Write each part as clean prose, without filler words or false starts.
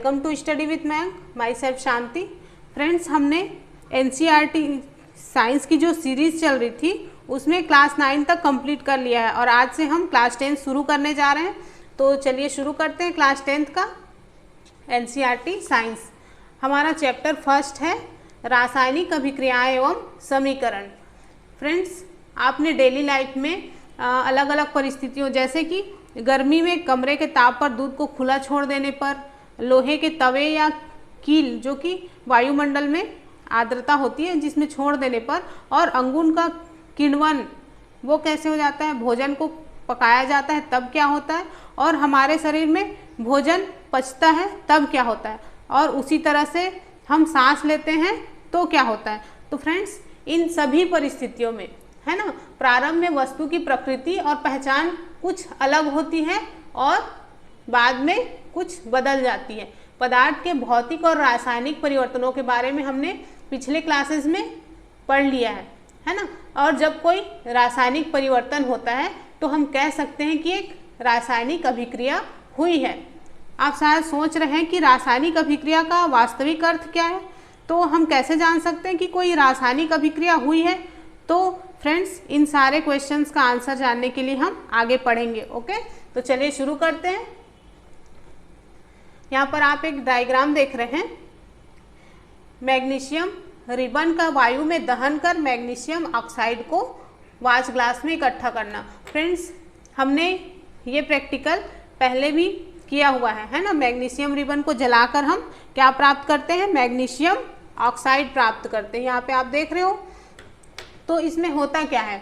Welcome to study with ma'am, myself Shanti. Friends, हमने NCERT science की जो series चल रही थी उसमें क्लास 9 तक कंप्लीट कर लिया है और आज से हम क्लास 10 शुरू करने जा रहे हैं। तो चलिए शुरू करते हैं क्लास 10 का एनसीईआरटी साइंस। हमारा चैप्टर फर्स्ट है रासायनिक अभिक्रियाएं एवं समीकरण। फ्रेंड्स, आपने डेली लाइफ में अलग अलग परिस्थितियों, जैसे कि गर्मी में कमरे के ताप पर दूध को खुला छोड़ देने पर, लोहे के तवे या कील जो कि वायुमंडल में आर्द्रता होती है जिसमें छोड़ देने पर, और अंगूर का किण्वन वो कैसे हो जाता है, भोजन को पकाया जाता है तब क्या होता है, और हमारे शरीर में भोजन पचता है तब क्या होता है, और उसी तरह से हम सांस लेते हैं तो क्या होता है। तो फ्रेंड्स, इन सभी परिस्थितियों में है ना, प्रारंभ में वस्तु की प्रकृति और पहचान कुछ अलग होती है और बाद में कुछ बदल जाती है। पदार्थ के भौतिक और रासायनिक परिवर्तनों के बारे में हमने पिछले क्लासेस में पढ़ लिया है ना। और जब कोई रासायनिक परिवर्तन होता है तो हम कह सकते हैं कि एक रासायनिक अभिक्रिया हुई है। आप शायद सोच रहे हैं कि रासायनिक अभिक्रिया का वास्तविक अर्थ क्या है, तो हम कैसे जान सकते हैं कि कोई रासायनिक अभिक्रिया हुई है। तो फ्रेंड्स, इन सारे क्वेश्चंस का आंसर जानने के लिए हम आगे पढ़ेंगे। ओके, तो चलिए शुरू करते हैं। यहाँ पर आप एक डायग्राम देख रहे हैं। मैग्नीशियम रिबन का वायु में दहन कर मैग्नीशियम ऑक्साइड को वाच ग्लास में इकट्ठा करना। फ्रेंड्स, हमने ये प्रैक्टिकल पहले भी किया हुआ है ना। मैग्नीशियम रिबन को जलाकर हम क्या प्राप्त करते हैं, मैग्नीशियम ऑक्साइड प्राप्त करते हैं। यहाँ पे आप देख रहे हो। तो इसमें होता क्या है,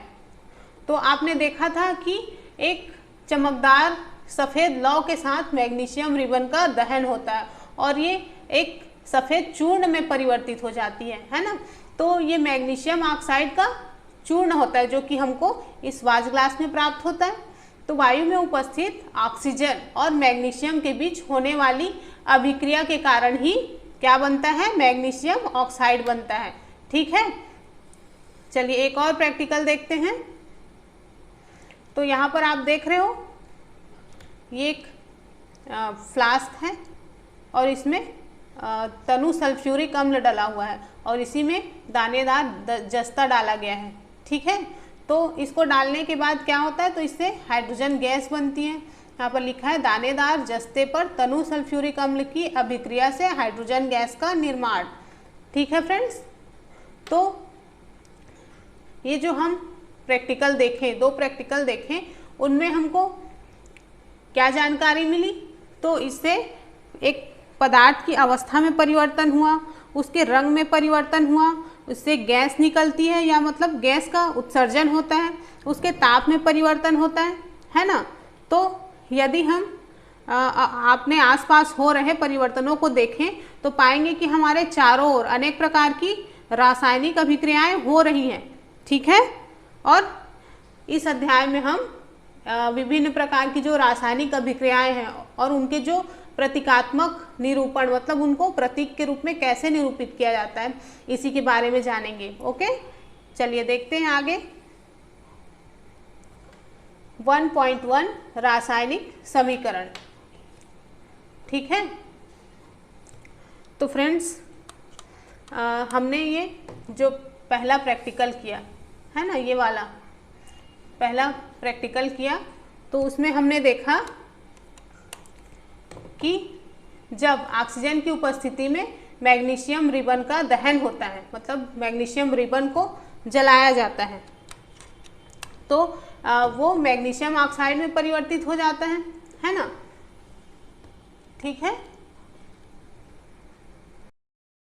तो आपने देखा था कि एक चमकदार सफ़ेद लौ के साथ मैग्नीशियम रिबन का दहन होता है और ये एक सफ़ेद चूर्ण में परिवर्तित हो जाती है ना। तो ये मैग्नीशियम ऑक्साइड का चूर्ण होता है जो कि हमको इस वाच ग्लास में प्राप्त होता है। तो वायु में उपस्थित ऑक्सीजन और मैग्नीशियम के बीच होने वाली अभिक्रिया के कारण ही क्या बनता है, मैग्नीशियम ऑक्साइड बनता है। ठीक है, चलिए एक और प्रैक्टिकल देखते हैं। तो यहाँ पर आप देख रहे हो, ये एक फ्लास्क है और इसमें तनु सल्फ्यूरिक अम्ल डाला हुआ है और इसी में दानेदार जस्ता डाला गया है। ठीक है, तो इसको डालने के बाद क्या होता है, तो इससे हाइड्रोजन गैस बनती है। यहाँ पर लिखा है दानेदार जस्ते पर तनु सल्फ्यूरिक अम्ल की अभिक्रिया से हाइड्रोजन गैस का निर्माण। ठीक है फ्रेंड्स, तो ये जो हम प्रैक्टिकल देखें, दो प्रैक्टिकल देखें, उनमें हमको क्या जानकारी मिली, तो इससे एक पदार्थ की अवस्था में परिवर्तन हुआ, उसके रंग में परिवर्तन हुआ, उससे गैस निकलती है या मतलब गैस का उत्सर्जन होता है, उसके ताप में परिवर्तन होता है ना। तो यदि हम अपने आसपास हो रहे परिवर्तनों को देखें तो पाएंगे कि हमारे चारों ओर अनेक प्रकार की रासायनिक अभिक्रियाएं हो रही हैं। ठीक है, और इस अध्याय में हम विभिन्न प्रकार की जो रासायनिक अभिक्रियाएं हैं और उनके जो प्रतीकात्मक निरूपण, मतलब उनको प्रतीक के रूप में कैसे निरूपित किया जाता है, इसी के बारे में जानेंगे। ओके, चलिए देखते हैं आगे। 1.1 रासायनिक समीकरण। ठीक है, तो फ्रेंड्स, हमने ये जो पहला प्रैक्टिकल किया है ना, ये वाला पहला प्रैक्टिकल किया, तो उसमें हमने देखा कि जब ऑक्सीजन की उपस्थिति में मैग्नीशियम रिबन का दहन होता है, मतलब मैग्नीशियम रिबन को जलाया जाता है, तो वो मैग्नीशियम ऑक्साइड में परिवर्तित हो जाता है ना। ठीक है,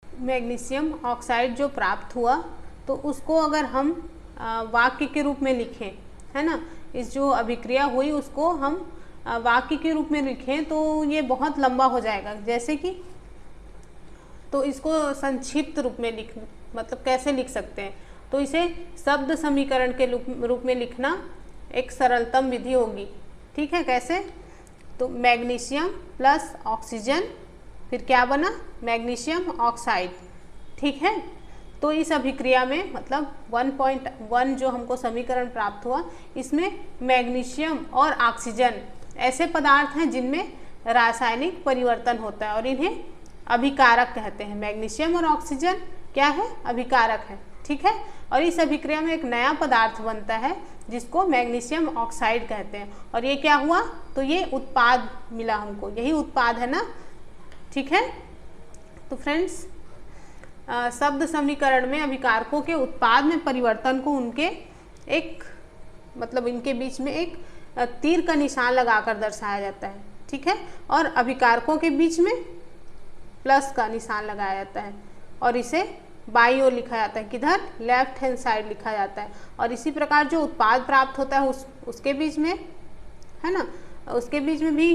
मैग्नीशियम ऑक्साइड जो प्राप्त हुआ तो उसको अगर हम वाक्य के रूप में लिखें, है ना, इस जो अभिक्रिया हुई उसको हम वाक्य के रूप में लिखें तो ये बहुत लंबा हो जाएगा। जैसे कि, तो इसको संक्षिप्त रूप में मतलब कैसे लिख सकते हैं, तो इसे शब्द समीकरण के रूप में लिखना एक सरलतम विधि होगी। ठीक है, कैसे, तो मैग्नीशियम प्लस ऑक्सीजन, फिर क्या बना, मैग्नीशियम ऑक्साइड। ठीक है, तो इस अभिक्रिया में मतलब 1.1 जो हमको समीकरण प्राप्त हुआ, इसमें मैग्नीशियम और ऑक्सीजन ऐसे पदार्थ हैं जिनमें रासायनिक परिवर्तन होता है और इन्हें अभिकारक कहते हैं। मैग्नीशियम और ऑक्सीजन क्या है? अभिकारक है, ठीक है। और इस अभिक्रिया में एक नया पदार्थ बनता है जिसको मैग्नीशियम ऑक्साइड कहते हैं। और ये क्या हुआ? तो ये उत्पाद मिला हमको, यही उत्पाद है ना, ठीक है। तो फ्रेंड्स, शब्द समीकरण में अभिकारकों के उत्पाद में परिवर्तन को उनके एक मतलब इनके बीच में एक तीर का निशान लगाकर दर्शाया जाता है, ठीक है। और अभिकारकों के बीच में प्लस का निशान लगाया जाता है और इसे बाईं ओर लिखा जाता है, किधर? लेफ्ट हैंड साइड लिखा जाता है। और इसी प्रकार जो उत्पाद प्राप्त होता है उसके बीच में, है ना, उसके बीच में भी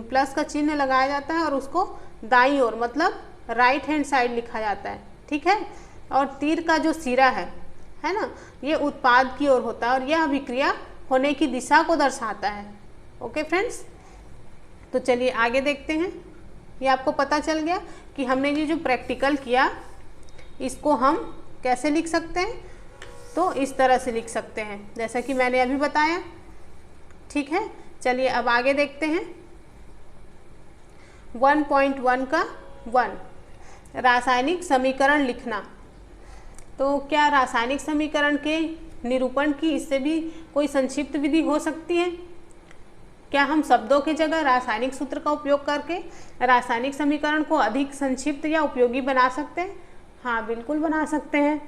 प्लस का चिन्ह लगाया जाता है और उसको दाईं ओर मतलब राइट हैंड साइड लिखा जाता है, ठीक है। और तीर का जो सिरा है ना, ये उत्पाद की ओर होता है और यह अभिक्रिया होने की दिशा को दर्शाता है। ओके फ्रेंड्स, तो चलिए आगे देखते हैं। ये आपको पता चल गया कि हमने ये जो प्रैक्टिकल किया इसको हम कैसे लिख सकते हैं, तो इस तरह से लिख सकते हैं जैसा कि मैंने अभी बताया, ठीक है। चलिए अब आगे देखते हैं 1.1 का 1, रासायनिक समीकरण लिखना। तो क्या रासायनिक समीकरण के निरूपण की इससे भी कोई संक्षिप्त विधि हो सकती है? क्या हम शब्दों की जगह रासायनिक सूत्र का उपयोग करके रासायनिक समीकरण को अधिक संक्षिप्त या उपयोगी बना सकते हैं? हाँ, बिल्कुल बना सकते हैं।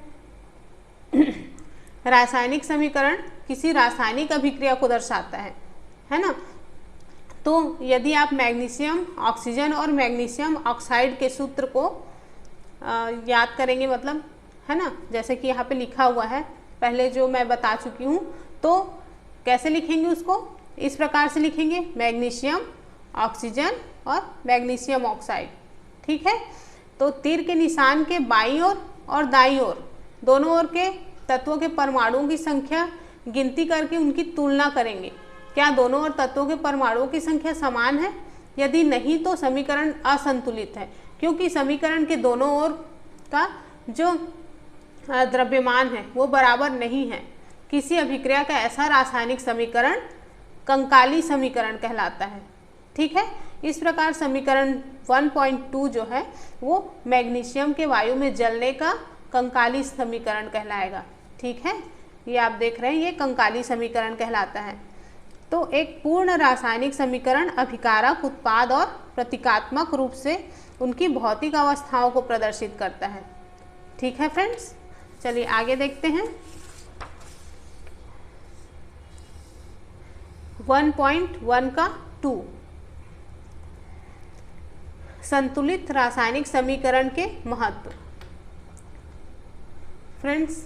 रासायनिक समीकरण किसी रासायनिक अभिक्रिया को दर्शाता है ना। तो यदि आप मैग्नीशियम ऑक्सीजन और मैग्नीशियम ऑक्साइड के सूत्र को याद करेंगे, मतलब है ना, जैसे कि यहाँ पे लिखा हुआ है, पहले जो मैं बता चुकी हूँ, तो कैसे लिखेंगे उसको? इस प्रकार से लिखेंगे, मैग्नीशियम ऑक्सीजन और मैग्नीशियम ऑक्साइड, ठीक है। तो तीर के निशान के बाईं ओर और दाईं ओर दोनों ओर के तत्वों के परमाणुओं की संख्या गिनती करके उनकी तुलना करेंगे। क्या दोनों ओर तत्वों के परमाणुओं की संख्या समान है? यदि नहीं तो समीकरण असंतुलित है, क्योंकि समीकरण के दोनों ओर का जो द्रव्यमान है वो बराबर नहीं है। किसी अभिक्रिया का ऐसा रासायनिक समीकरण कंकाली समीकरण कहलाता है, ठीक है। इस प्रकार समीकरण 1.2 जो है वो मैग्नीशियम के वायु में जलने का कंकाली समीकरण कहलाएगा, ठीक है। ये आप देख रहे हैं, ये कंकाली समीकरण कहलाता है। तो एक पूर्ण रासायनिक समीकरण अभिकारक, उत्पाद और प्रतीकात्मक रूप से उनकी भौतिक अवस्थाओं को प्रदर्शित करता है, ठीक है फ्रेंड्स। चलिए आगे देखते हैं 1.1 का 2, संतुलित रासायनिक समीकरण के महत्व। फ्रेंड्स,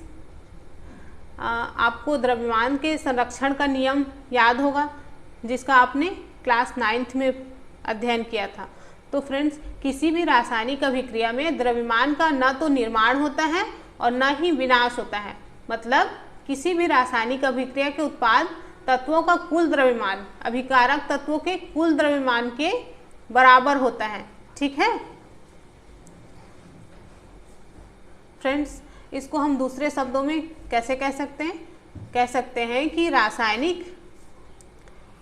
आपको द्रव्यमान के संरक्षण का नियम याद होगा जिसका आपने क्लास 9th में अध्ययन किया था। तो फ्रेंड्स, किसी भी रासायनिक अभिक्रिया में द्रव्यमान का न तो निर्माण होता है और न ही विनाश होता है। मतलब किसी भी रासायनिक अभिक्रिया के उत्पाद तत्वों का कुल द्रव्यमान अभिकारक तत्वों के कुल द्रव्यमान के बराबर होता है, ठीक है फ्रेंड्स। इसको हम दूसरे शब्दों में कैसे कह सकते हैं? कह सकते हैं कि रासायनिक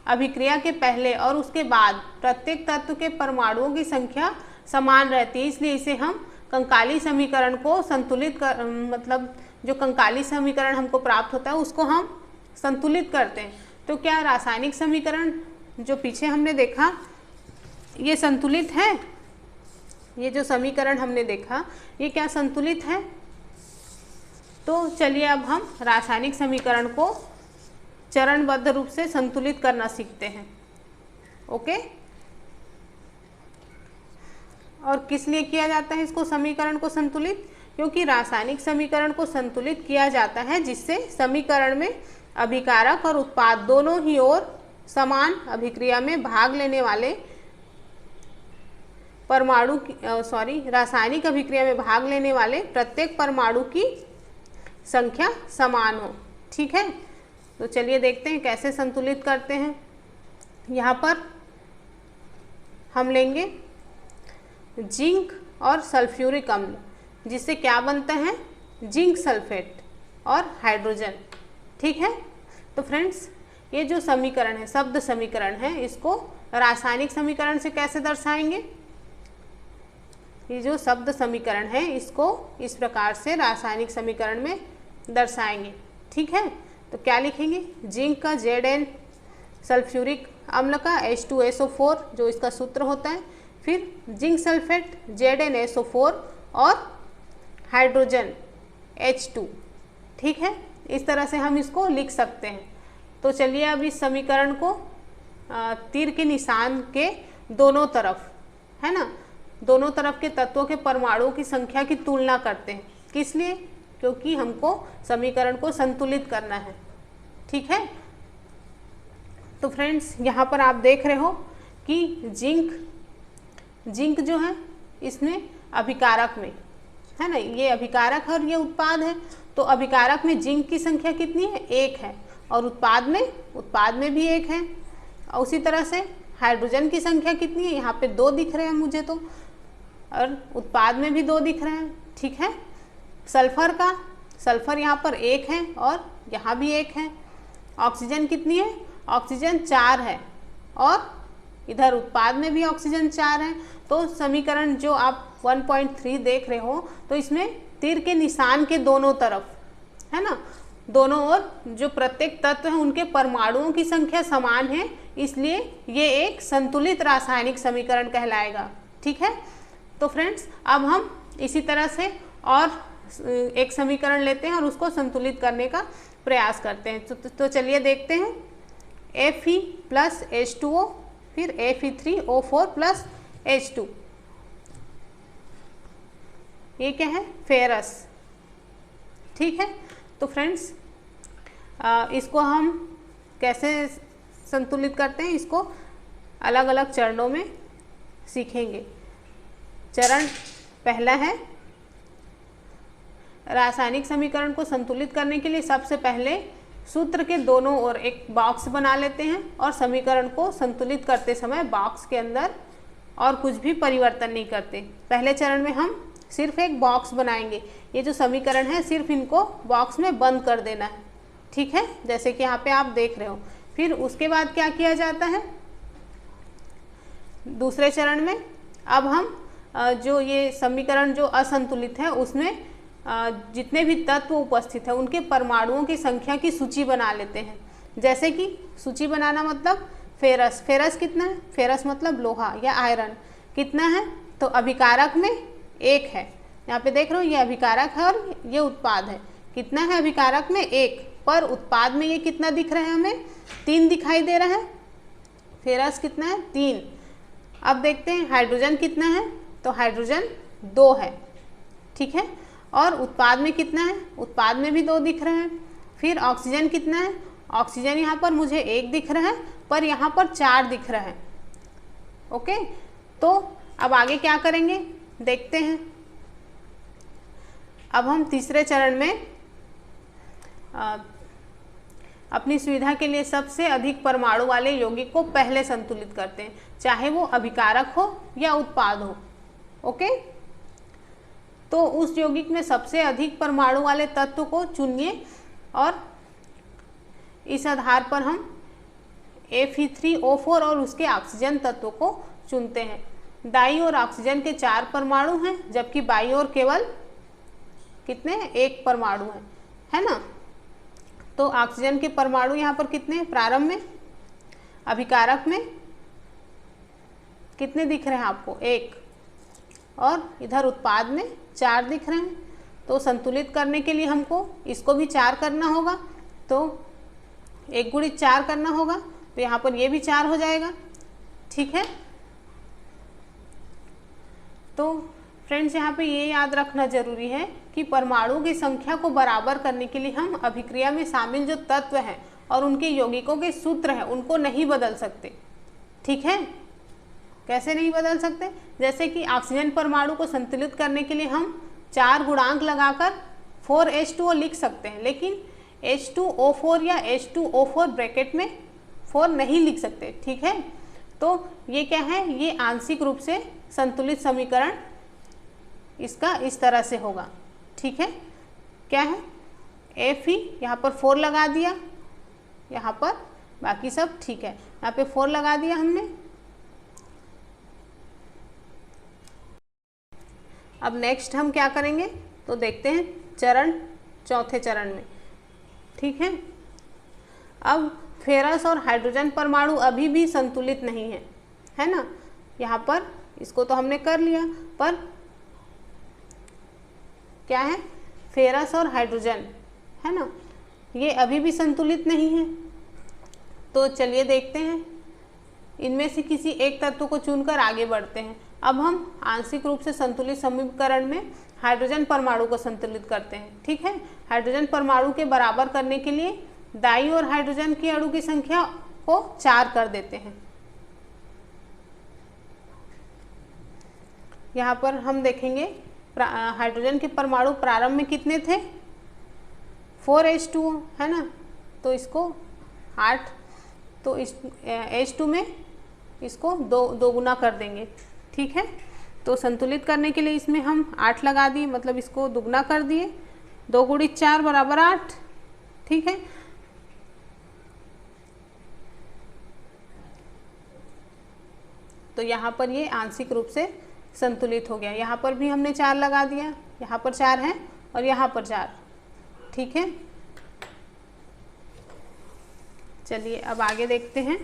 अभिक्रिया के पहले और उसके बाद प्रत्येक तत्व के परमाणुओं की संख्या समान रहती है, इसलिए इसे हम कंकाली समीकरण को संतुलित कर, मतलब जो कंकाली समीकरण हमको प्राप्त होता है उसको हम संतुलित करते हैं। तो क्या रासायनिक समीकरण जो पीछे हमने देखा ये संतुलित है? ये जो समीकरण हमने देखा ये क्या संतुलित है? तो चलिए अब हम रासायनिक समीकरण को चरणबद्ध रूप से संतुलित करना सीखते हैं। ओके, और किस लिए किया जाता है इसको समीकरण को संतुलित? क्योंकि रासायनिक समीकरण को संतुलित किया जाता है जिससे समीकरण में अभिकारक और उत्पाद दोनों ही ओर समान अभिक्रिया में भाग लेने वाले परमाणु रासायनिक अभिक्रिया में भाग लेने वाले प्रत्येक परमाणु की संख्या समान हो, ठीक है। तो चलिए देखते हैं कैसे संतुलित करते हैं। यहाँ पर हम लेंगे जिंक और सल्फ्यूरिक अम्ल, जिससे क्या बनता है? जिंक सल्फेट और हाइड्रोजन, ठीक है। तो फ्रेंड्स, ये जो समीकरण है, शब्द समीकरण है, इसको रासायनिक समीकरण से कैसे दर्शाएंगे? ये जो शब्द समीकरण है इसको इस प्रकार से रासायनिक समीकरण में दर्शाएंगे। ठीक है, तो क्या लिखेंगे? जिंक का Zn, सल्फ्यूरिक अम्ल का H2SO4 जो इसका सूत्र होता है, फिर जिंक सल्फेट ZnSO4 और हाइड्रोजन H2। ठीक है, इस तरह से हम इसको लिख सकते हैं। तो चलिए अब इस समीकरण को तीर के निशान के दोनों तरफ, है ना, दोनों तरफ के तत्वों के परमाणुओं की संख्या की तुलना करते हैं। किस लिए? क्योंकि हमको समीकरण को संतुलित करना है। ठीक है, तो फ्रेंड्स यहाँ पर आप देख रहे हो कि जिंक जो है इसमें अभिकारक में, है ना, ये अभिकारक है और ये उत्पाद है। तो अभिकारक में जिंक की संख्या कितनी है? 1 है। और उत्पाद में भी 1 है। और उसी तरह से हाइड्रोजन की संख्या कितनी है? यहाँ पे 2 दिख रहे हैं मुझे तो, और उत्पाद में भी 2 दिख रहे हैं। ठीक है, सल्फर यहाँ पर 1 है और यहाँ भी 1 है। ऑक्सीजन कितनी है? ऑक्सीजन 4 है और इधर उत्पाद में भी ऑक्सीजन 4 है। तो समीकरण जो आप 1.3 देख रहे हो, तो इसमें तीर के निशान के दोनों तरफ, है ना, दोनों ओर जो प्रत्येक तत्व है उनके परमाणुओं की संख्या समान है, इसलिए ये एक संतुलित रासायनिक समीकरण कहलाएगा। ठीक है, तो फ्रेंड्स अब हम इसी तरह से और एक समीकरण लेते हैं और उसको संतुलित करने का प्रयास करते हैं। तो चलिए देखते हैं। Fe प्लस H2O, फिर Fe3O4 प्लस H2, ये क्या है? फेरस। ठीक है, तो फ्रेंड्स इसको हम कैसे संतुलित करते हैं, इसको अलग अलग चरणों में सीखेंगे। चरण पहला है, रासायनिक समीकरण को संतुलित करने के लिए सबसे पहले सूत्र के दोनों ओर एक बॉक्स बना लेते हैं और समीकरण को संतुलित करते समय बॉक्स के अंदर और कुछ भी परिवर्तन नहीं करते। पहले चरण में हम सिर्फ एक बॉक्स बनाएंगे। ये जो समीकरण है सिर्फ इनको बॉक्स में बंद कर देना है। ठीक है, जैसे कि यहाँ पे आप देख रहे हो। फिर उसके बाद क्या किया जाता है? दूसरे चरण में अब हम जो ये समीकरण जो असंतुलित है उसमें जितने भी तत्व उपस्थित है उनके परमाणुओं की संख्या की सूची बना लेते हैं। जैसे कि सूची बनाना मतलब फेरस कितना है? फेरस मतलब लोहा या आयरन कितना है? तो अभिकारक में 1 है। यहाँ पे देख रहे हो, ये अभिकारक है और ये उत्पाद है। कितना है अभिकारक में? 1, पर उत्पाद में ये कितना दिख रहा है? हमें 3 दिखाई दे रहा है। फेरस कितना है? 3। अब देखते हैं हाइड्रोजन कितना है? तो हाइड्रोजन 2 है। ठीक है, और उत्पाद में कितना है? उत्पाद में भी 2 दिख रहे हैं। फिर ऑक्सीजन कितना है? ऑक्सीजन यहाँ पर मुझे 1 दिख रहा है, पर यहाँ पर 4 दिख रहा है। ओके, तो अब आगे क्या करेंगे देखते हैं। अब हम तीसरे चरण में अपनी सुविधा के लिए सबसे अधिक परमाणु वाले यौगिक को पहले संतुलित करते हैं, चाहे वो अभिकारक हो या उत्पाद हो। ओके, तो उस यौगिक में सबसे अधिक परमाणु वाले तत्व को चुनिए और इस आधार पर हम Fe3O4 और उसके ऑक्सीजन तत्व को चुनते हैं। दाईं ओर ऑक्सीजन के 4 परमाणु हैं, जबकि बाईं ओर केवल कितने? 1 परमाणु है ना। तो ऑक्सीजन के परमाणु यहाँ पर कितने हैं? प्रारंभ में अभिकारक में कितने दिख रहे हैं आपको? 1, और इधर उत्पाद में 4 दिख रहे हैं। तो संतुलित करने के लिए हमको इसको भी 4 करना होगा, तो 1 गुणित 4 करना होगा, तो यहाँ पर ये भी 4 हो जाएगा। ठीक है, तो फ्रेंड्स यहाँ पे ये याद रखना जरूरी है कि परमाणु की संख्या को बराबर करने के लिए हम अभिक्रिया में शामिल जो तत्व हैं और उनके यौगिकों के सूत्र हैं उनको नहीं बदल सकते। ठीक है, कैसे नहीं बदल सकते? जैसे कि ऑक्सीजन परमाणु को संतुलित करने के लिए हम 4 गुणांक लगाकर 4H2O लिख सकते हैं, लेकिन H2O4 या H2O4 ब्रैकेट में 4 नहीं लिख सकते। ठीक है, तो ये क्या है? ये आंशिक रूप से संतुलित समीकरण इसका इस तरह से होगा। ठीक है, क्या है? Fe यहाँ पर 4 लगा दिया, यहाँ पर बाकी सब ठीक है। यहाँ पे 4 लगा दिया हमने। अब नेक्स्ट हम क्या करेंगे तो देखते हैं चरण, चौथे चरण में, ठीक है। अब फेरस और हाइड्रोजन परमाणु अभी भी संतुलित नहीं है ना। यहाँ पर इसको तो हमने कर लिया, पर क्या है, फेरस और हाइड्रोजन, है ना, ये अभी भी संतुलित नहीं है। तो चलिए देखते हैं, इनमें से किसी एक तत्व को चुनकर आगे बढ़ते हैं। अब हम आंशिक रूप से संतुलित समीकरण में हाइड्रोजन परमाणु को संतुलित करते हैं, ठीक है। हाइड्रोजन परमाणु के बराबर करने के लिए दाईं ओर हाइड्रोजन की अणु की संख्या को 4 कर देते हैं। यहाँ पर हम देखेंगे हाइड्रोजन के परमाणु प्रारंभ में कितने थे, 4H2O, है ना। तो इसको 8, तो इस H2 में इसको दो गुना कर देंगे, ठीक है। तो संतुलित करने के लिए इसमें हम 8 लगा दिए, मतलब इसको दुगना कर दिए, 2 गुणित 4 बराबर 8, ठीक है। तो यहाँ पर ये आंशिक रूप से संतुलित हो गया। यहाँ पर भी हमने 4 लगा दिया, यहाँ पर 4 है और यहाँ पर 4, ठीक है। चलिए अब आगे देखते हैं।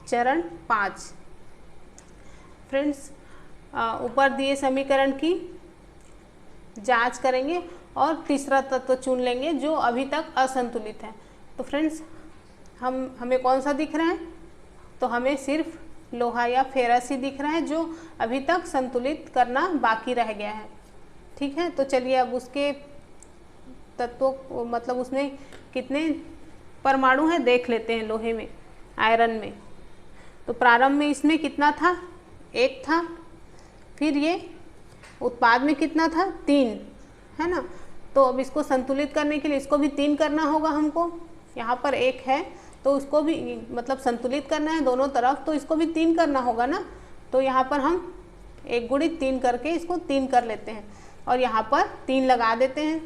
चरण 5। फ्रेंड्स, ऊपर दिए समीकरण की जांच करेंगे और तीसरा तत्व चुन लेंगे जो अभी तक असंतुलित है। तो फ्रेंड्स, हमें कौन सा दिख रहा है, तो हमें सिर्फ लोहा या फेरस ही दिख रहा है जो अभी तक संतुलित करना बाकी रह गया है, ठीक है। तो चलिए अब उसके तत्वों, मतलब उसमें कितने परमाणु हैं देख लेते हैं। लोहे में, आयरन में, तो प्रारंभ में इसमें कितना था, 1 था, फिर ये उत्पाद में कितना था, 3, है ना। तो अब इसको संतुलित करने के लिए इसको भी 3 करना होगा हमको। यहाँ पर 1 है तो उसको भी, मतलब संतुलित करना है दोनों तरफ, तो इसको भी 3 करना होगा ना। तो यहाँ पर हम 1 गुणित 3 करके इसको 3 कर लेते हैं और यहाँ पर 3 लगा देते हैं।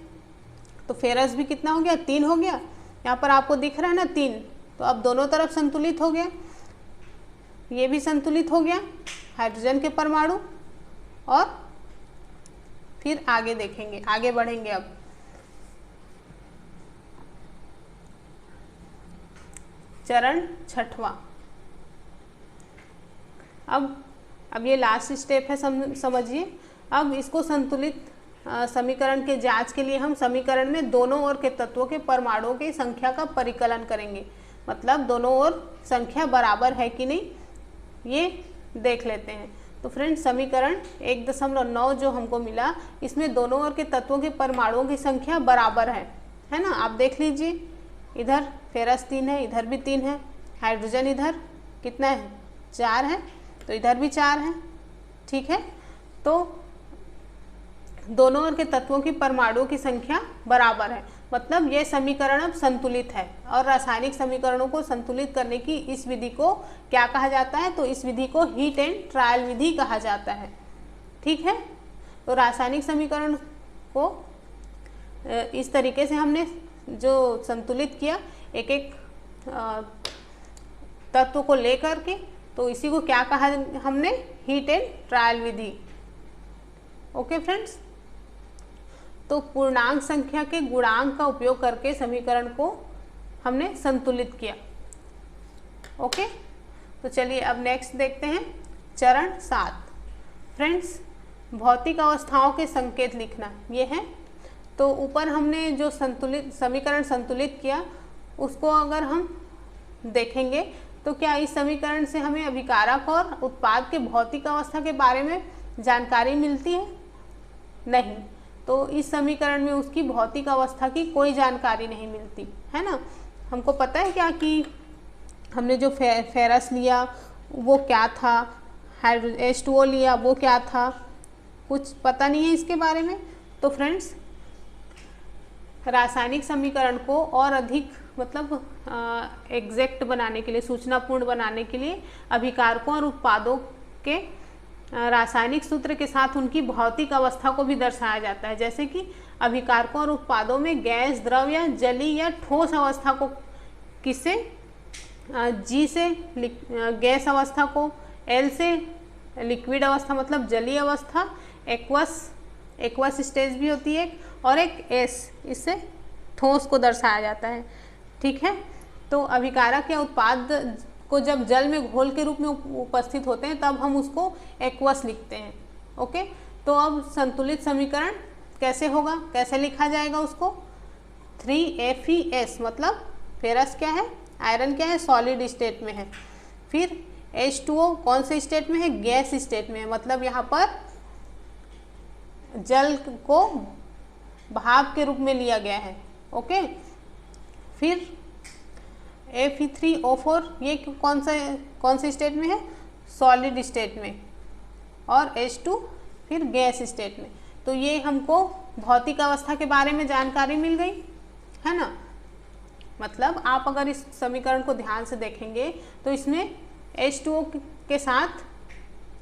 तो फेरस भी कितना हो गया, 3 हो गया। यहाँ पर आपको दिख रहा है ना 3, तो अब दोनों तरफ संतुलित हो गया, ये भी संतुलित हो गया हाइड्रोजन के परमाणु। और फिर आगे देखेंगे, आगे बढ़ेंगे। अब चरण 6वां। अब ये लास्ट स्टेप है, समझिए। अब इसको संतुलित समीकरण के जांच के लिए हम समीकरण में दोनों ओर के तत्वों के परमाणुओं की संख्या का परिकलन करेंगे, मतलब दोनों ओर संख्या बराबर है कि नहीं ये देख लेते हैं। तो फ्रेंड्स, समीकरण 1.9 जो हमको मिला, इसमें दोनों ओर के तत्वों के परमाणुओं की संख्या बराबर है ना। आप देख लीजिए, इधर फेरस 3 है, इधर भी 3 है, हाइड्रोजन इधर कितना है, 4 है, तो इधर भी 4 है, ठीक है। तो दोनों ओर के तत्वों की परमाणुओं की संख्या बराबर है, मतलब ये समीकरण अब संतुलित है। और रासायनिक समीकरणों को संतुलित करने की इस विधि को क्या कहा जाता है, तो इस विधि को हीट एंड ट्रायल विधि कहा जाता है, ठीक है। तो रासायनिक समीकरण को इस तरीके से हमने जो संतुलित किया, एक एक तत्व को लेकर के, तो इसी को क्या कहा हमने, heat and trial Vidhi. Okay friends, तो पूर्णांक संख्या के गुणांक का उपयोग करके समीकरण को हमने संतुलित किया। ओके, तो चलिए अब नेक्स्ट देखते हैं चरण 7। फ्रेंड्स, भौतिक अवस्थाओं के संकेत लिखना ये है। तो ऊपर हमने जो समीकरण संतुलित किया उसको अगर हम देखेंगे तो क्या इस समीकरण से हमें अभिकारक और उत्पाद के भौतिक अवस्था के बारे में जानकारी मिलती है? नहीं। तो इस समीकरण में उसकी भौतिक अवस्था की कोई जानकारी नहीं मिलती, है ना। हमको पता है क्या कि हमने जो फेरस लिया वो क्या था, H2O लिया वो क्या था, कुछ पता नहीं है इसके बारे में। तो फ्रेंड्स, रासायनिक समीकरण को और अधिक मतलब एग्जैक्ट बनाने के लिए, सूचनापूर्ण बनाने के लिए अभिकारकों और उत्पादों के रासायनिक सूत्र के साथ उनकी भौतिक अवस्था को भी दर्शाया जाता है, जैसे कि अभिकारकों और उत्पादों में गैस, द्रव या जलीय या ठोस अवस्था को किससे, जी से गैस अवस्था को, एल से लिक्विड अवस्था मतलब जलीय अवस्था, एक्वस स्टेज भी होती है, और एक एस, इससे ठोस को दर्शाया जाता है। ठीक है, तो अभिकारक या उत्पाद को जब जल में घोल के रूप में उपस्थित होते हैं तब हम उसको एक्वस लिखते हैं। ओके, तो अब संतुलित समीकरण कैसे होगा, कैसे लिखा जाएगा उसको, 3FeS मतलब फेरस क्या है, आयरन क्या है, सॉलिड स्टेट में है। फिर H2O कौन से स्टेट में है, गैस स्टेट में है, मतलब यहाँ पर जल को भाप के रूप में लिया गया है। ओके, फिर Fe3O4 ये कौन से स्टेट में है, सॉलिड स्टेट में, और H2 फिर गैस स्टेट में। तो ये हमको भौतिक अवस्था के बारे में जानकारी मिल गई है ना। मतलब आप अगर इस समीकरण को ध्यान से देखेंगे तो इसमें H2O के साथ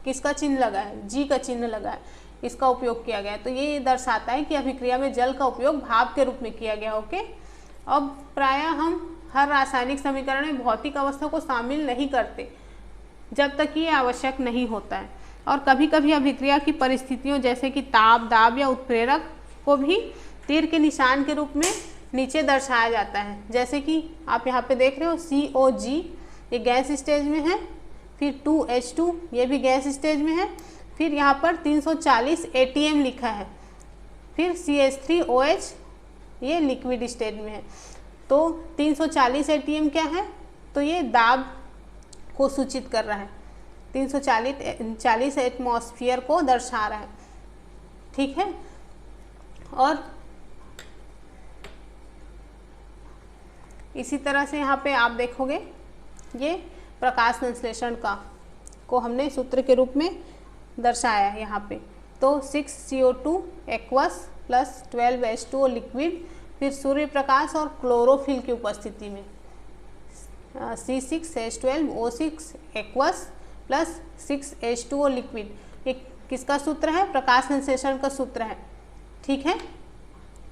किसका चिन्ह लगा है, G का चिन्ह लगा है, इसका उपयोग किया गया है। तो ये दर्शाता है कि अभिक्रिया में जल का उपयोग भाप के रूप में किया गया। ओके, अब प्रायः हम हर रासायनिक समीकरण में भौतिक अवस्था को शामिल नहीं करते जब तक ये आवश्यक नहीं होता है, और कभी कभी अभिक्रिया की परिस्थितियों जैसे कि ताप, दाब या उत्प्रेरक को भी तीर के निशान के रूप में नीचे दर्शाया जाता है, जैसे कि आप यहाँ पे देख रहे हो COG ये गैस स्टेज में है, फिर 2H2 ये भी गैस स्टेज में है, फिर यहाँ पर 340 ATM लिखा है, फिर CH3OH ये लिक्विड स्टेज में है। तो 340 ATM क्या है, तो ये दाब को सूचित कर रहा है, 340 एटमॉस्फेयर को दर्शा रहा है। ठीक है, और इसी तरह से यहाँ पे आप देखोगे ये प्रकाश संश्लेषण का को हमने सूत्र के रूप में दर्शाया है यहाँ पे। तो 6CO2 aqueous plus 12H2O liquid, फिर सूर्य प्रकाश और क्लोरोफिल की उपस्थिति में C6H12O6 aqueous plus 6H2O liquid, ये किसका सूत्र है, प्रकाश संश्लेषण का सूत्र है। ठीक है,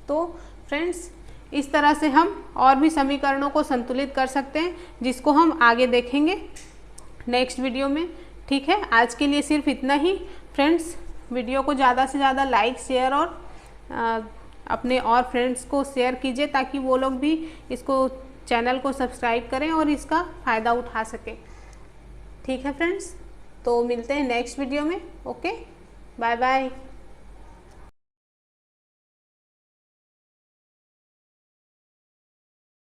तो फ्रेंड्स इस तरह से हम और भी समीकरणों को संतुलित कर सकते हैं, जिसको हम आगे देखेंगे नेक्स्ट वीडियो में। ठीक है, आज के लिए सिर्फ इतना ही। फ्रेंड्स वीडियो को ज़्यादा से ज़्यादा लाइक, शेयर और अपने और फ्रेंड्स को शेयर कीजिए, ताकि वो लोग भी इसको चैनल को सब्सक्राइब करें और इसका फ़ायदा उठा सकें। ठीक है फ्रेंड्स, तो मिलते हैं नेक्स्ट वीडियो में। Okay, bye bye.